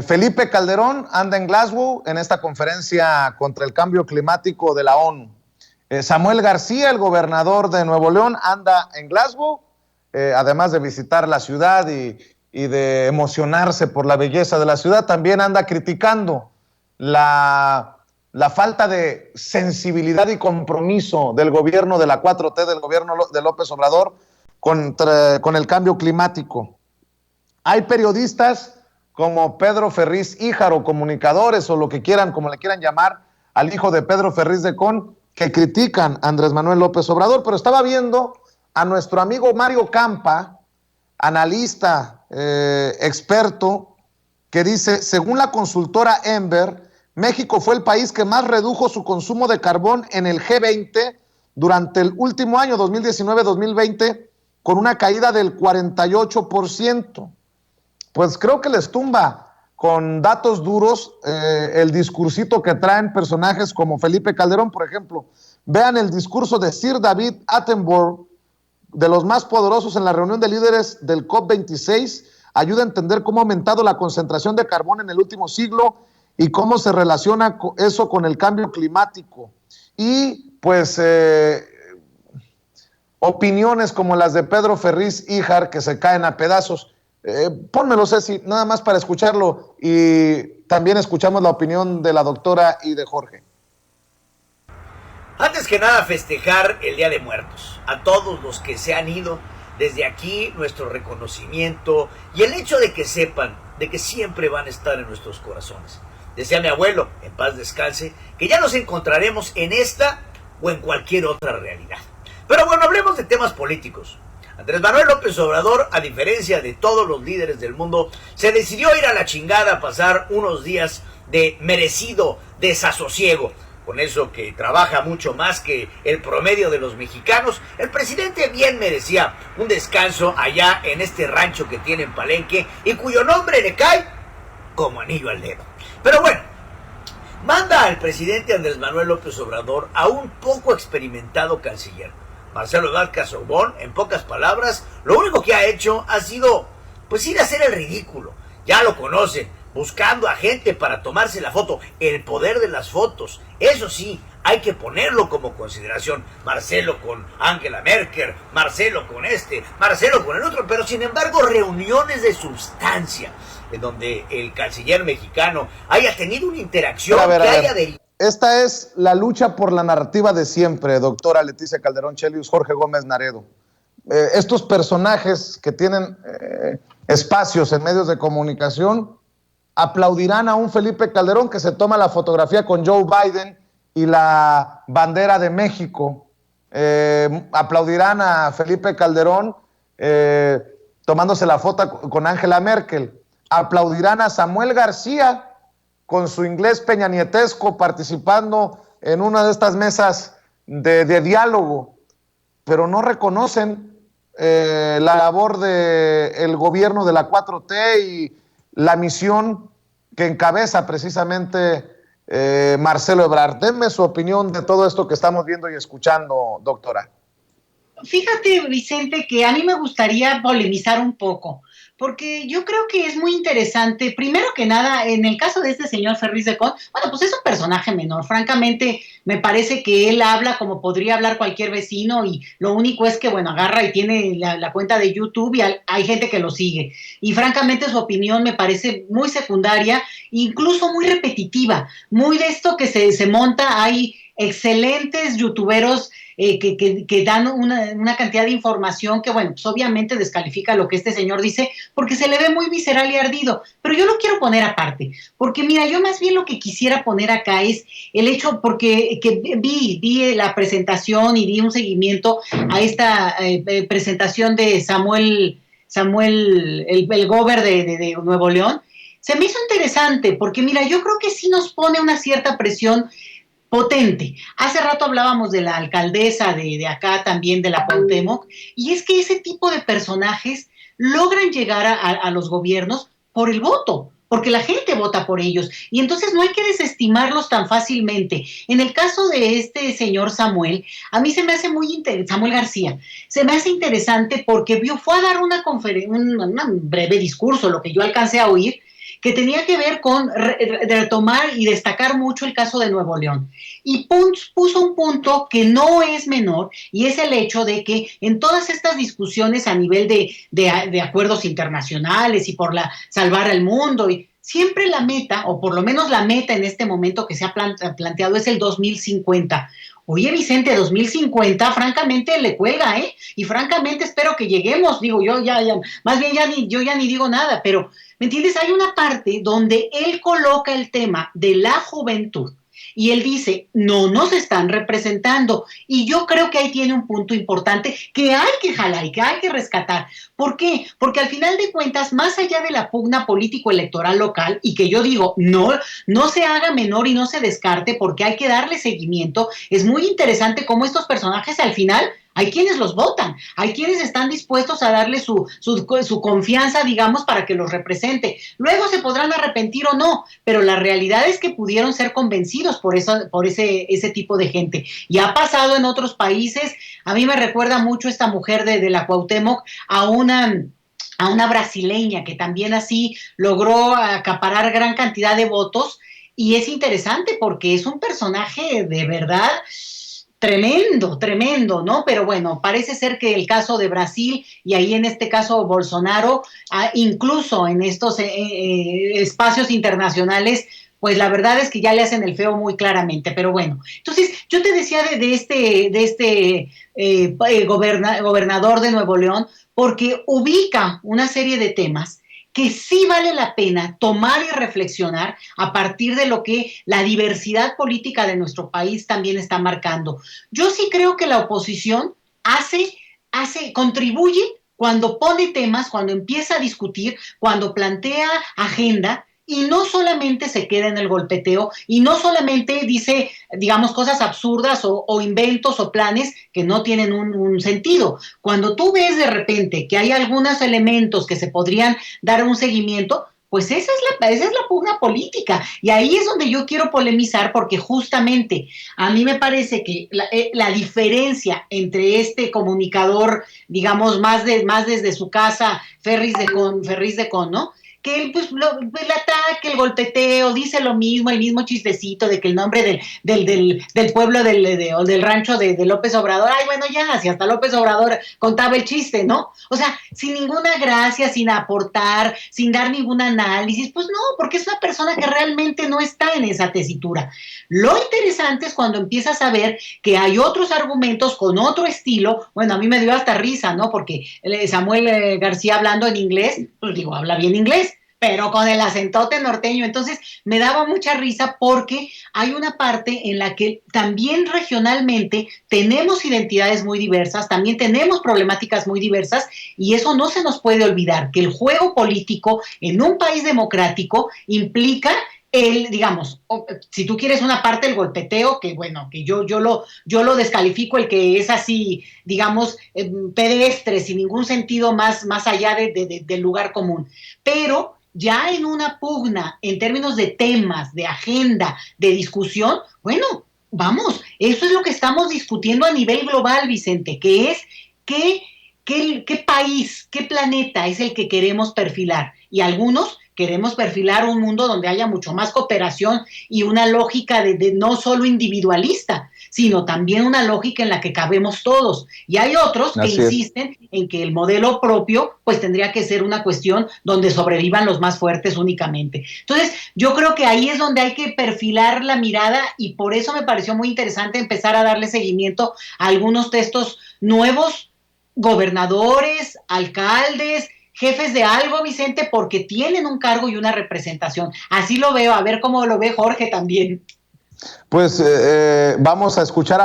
Felipe Calderón anda en Glasgow en esta conferencia contra el cambio climático de la ONU. Samuel García, el gobernador de Nuevo León, anda en Glasgow, además de visitar la ciudad y de emocionarse por la belleza de la ciudad, también anda criticando la falta de sensibilidad y compromiso del gobierno de la 4T, del gobierno de López Obrador, con el cambio climático. Hay periodistas como Pedro Ferriz Híjaro, comunicadores o lo que quieran, como le quieran llamar, al hijo de Pedro Ferriz de Con, que critican a Andrés Manuel López Obrador, pero estaba viendo a nuestro amigo Mario Campa, analista, experto, que dice, según la consultora Ember, México fue el país que más redujo su consumo de carbón en el G20 durante el último año, 2019-2020, con una caída del 48%. Pues creo que les tumba con datos duros el discursito que traen personajes como Felipe Calderón, por ejemplo. Vean el discurso de Sir David Attenborough, de los más poderosos en la reunión de líderes del COP26, ayuda a entender cómo ha aumentado la concentración de carbón en el último siglo y cómo se relaciona eso con el cambio climático. Y pues opiniones como las de Pedro Ferriz Híjar que se caen a pedazos. Pónmelo, Ceci, nada más para escucharlo y también escuchamos la opinión de la doctora y de Jorge. Antes que nada, festejar el Día de Muertos. A todos los que se han ido, desde aquí nuestro reconocimiento y el hecho de que sepan de que siempre van a estar en nuestros corazones. Decía mi abuelo, en paz descanse, que ya nos encontraremos en esta o en cualquier otra realidad. Pero bueno, hablemos de temas políticos. Andrés Manuel López Obrador, a diferencia de todos los líderes del mundo, se decidió ir a la chingada a pasar unos días de merecido desasosiego. Con eso que trabaja mucho más que el promedio de los mexicanos, el presidente bien merecía un descanso allá en este rancho que tiene en Palenque y cuyo nombre le cae como anillo al dedo. Pero bueno, manda al presidente Andrés Manuel López Obrador a un poco experimentado canciller, Marcelo Ebrard Casaubon. En pocas palabras, lo único que ha hecho ha sido, pues, ir a hacer el ridículo. Ya lo conocen, buscando a gente para tomarse la foto. El poder de las fotos. Eso sí, hay que ponerlo como consideración. Marcelo con Angela Merkel, Marcelo con este, Marcelo con el otro. Pero sin embargo, reuniones de sustancia, en donde el canciller mexicano haya tenido una interacción que haya derivado. Esta es la lucha por la narrativa de siempre, doctora Leticia Calderón Chelius, Jorge Gómez Naredo. Estos personajes que tienen espacios en medios de comunicación aplaudirán a un Felipe Calderón que se toma la fotografía con Joe Biden y la bandera de México. Aplaudirán a Felipe Calderón tomándose la foto con Angela Merkel. Aplaudirán a Samuel García con su inglés peñanietesco participando en una de estas mesas de diálogo, pero no reconocen la labor del gobierno de la 4T y la misión que encabeza precisamente Marcelo Ebrard. Denme su opinión de todo esto que estamos viendo y escuchando, doctora. Fíjate, Vicente, que a mí me gustaría polemizar un poco, porque yo creo que es muy interesante, primero que nada, en el caso de este señor Ferriz de Con, bueno, pues es un personaje menor, francamente, me parece que él habla como podría hablar cualquier vecino y lo único es que, bueno, agarra y tiene la cuenta de YouTube y hay gente que lo sigue, y francamente su opinión me parece muy secundaria, incluso muy repetitiva, muy de esto que se monta, hay excelentes youtuberos que dan una cantidad de información que, bueno, pues obviamente descalifica lo que este señor dice porque se le ve muy visceral y ardido, pero yo lo quiero poner aparte, porque mira, yo más bien lo que quisiera poner acá es el hecho, porque que vi la presentación y di un seguimiento a esta presentación de Samuel el gober de Nuevo León. Se me hizo interesante porque mira, yo creo que sí nos pone una cierta presión potente. Hace rato hablábamos de la alcaldesa de acá también, de la Cuauhtémoc, y es que ese tipo de personajes logran llegar a los gobiernos por el voto, porque la gente vota por ellos, y entonces no hay que desestimarlos tan fácilmente. En el caso de este señor Samuel, a mí se me hace muy interesante, Samuel García, se me hace interesante porque fue a dar un breve discurso, lo que yo alcancé a oír, que tenía que ver con retomar y destacar mucho el caso de Nuevo León. Y puso un punto que no es menor, y es el hecho de que en todas estas discusiones a nivel de acuerdos internacionales y por salvar al mundo, y siempre la meta, o por lo menos la meta en este momento que se ha planteado, es el 2050. Oye, Vicente, 2050, francamente le cuelga, ¿eh? Y francamente espero que lleguemos, digo, yo más bien yo ya ni digo nada, pero, ¿me entiendes? Hay una parte donde él coloca el tema de la juventud y él dice, no nos están representando. Y yo creo que ahí tiene un punto importante que hay que jalar y que hay que rescatar. ¿Por qué? Porque al final de cuentas, más allá de la pugna político-electoral local, y que yo digo, no se haga menor y no se descarte porque hay que darle seguimiento, es muy interesante cómo estos personajes al final hay quienes los votan, hay quienes están dispuestos a darle su confianza, digamos, para que los represente. Luego se podrán arrepentir o no, pero la realidad es que pudieron ser convencidos por ese tipo de gente. Y ha pasado en otros países. A mí me recuerda mucho esta mujer de la Cuauhtémoc a una brasileña que también así logró acaparar gran cantidad de votos. Y es interesante porque es un personaje de verdad tremendo, ¿no? Pero bueno, parece ser que el caso de Brasil y ahí en este caso Bolsonaro, incluso en estos espacios internacionales, pues la verdad es que ya le hacen el feo muy claramente, pero bueno. Entonces, yo te decía de este gobernador de Nuevo León, porque ubica una serie de temas que sí vale la pena tomar y reflexionar a partir de lo que la diversidad política de nuestro país también está marcando. Yo sí creo que la oposición contribuye cuando pone temas, cuando empieza a discutir, cuando plantea agenda, y no solamente se queda en el golpeteo y no solamente dice, digamos, cosas absurdas o inventos o planes que no tienen un sentido. Cuando tú ves de repente que hay algunos elementos que se podrían dar un seguimiento, pues esa es la pugna política. Y ahí es donde yo quiero polemizar, porque justamente a mí me parece que la diferencia entre este comunicador, digamos, más desde su casa, Ferris de Con, ¿no? Que él, pues, el ataque, el golpeteo, dice lo mismo, el mismo chistecito de que el nombre del pueblo o del rancho de López Obrador, ay, bueno, ya, si hasta López Obrador contaba el chiste, ¿no? O sea, sin ninguna gracia, sin aportar, sin dar ningún análisis, pues no, porque es una persona que realmente no está en esa tesitura. Lo interesante es cuando empiezas a ver que hay otros argumentos con otro estilo. Bueno, a mí me dio hasta risa, ¿no? Porque Samuel García hablando en inglés, pues digo, habla bien inglés, pero con el acentote norteño. Entonces me daba mucha risa porque hay una parte en la que también regionalmente tenemos identidades muy diversas, también tenemos problemáticas muy diversas, y eso no se nos puede olvidar, que el juego político en un país democrático implica digamos, si tú quieres una parte del golpeteo, que bueno, que yo lo descalifico, el que es así, digamos, pedestre, sin ningún sentido más allá del lugar común. Pero ya en una pugna, en términos de temas, de agenda, de discusión, bueno, vamos, eso es lo que estamos discutiendo a nivel global, Vicente, que es qué país, qué planeta es el que queremos perfilar. Y algunos queremos perfilar un mundo donde haya mucho más cooperación y una lógica de no solo individualista, sino también una lógica en la que cabemos todos. Y hay otros que insisten en que el modelo propio pues tendría que ser una cuestión donde sobrevivan los más fuertes únicamente. Entonces, yo creo que ahí es donde hay que perfilar la mirada, y por eso me pareció muy interesante empezar a darle seguimiento a algunos textos nuevos, gobernadores, alcaldes, jefes de algo, Vicente, porque tienen un cargo y una representación. Así lo veo, a ver cómo lo ve Jorge también. Pues vamos a escuchar a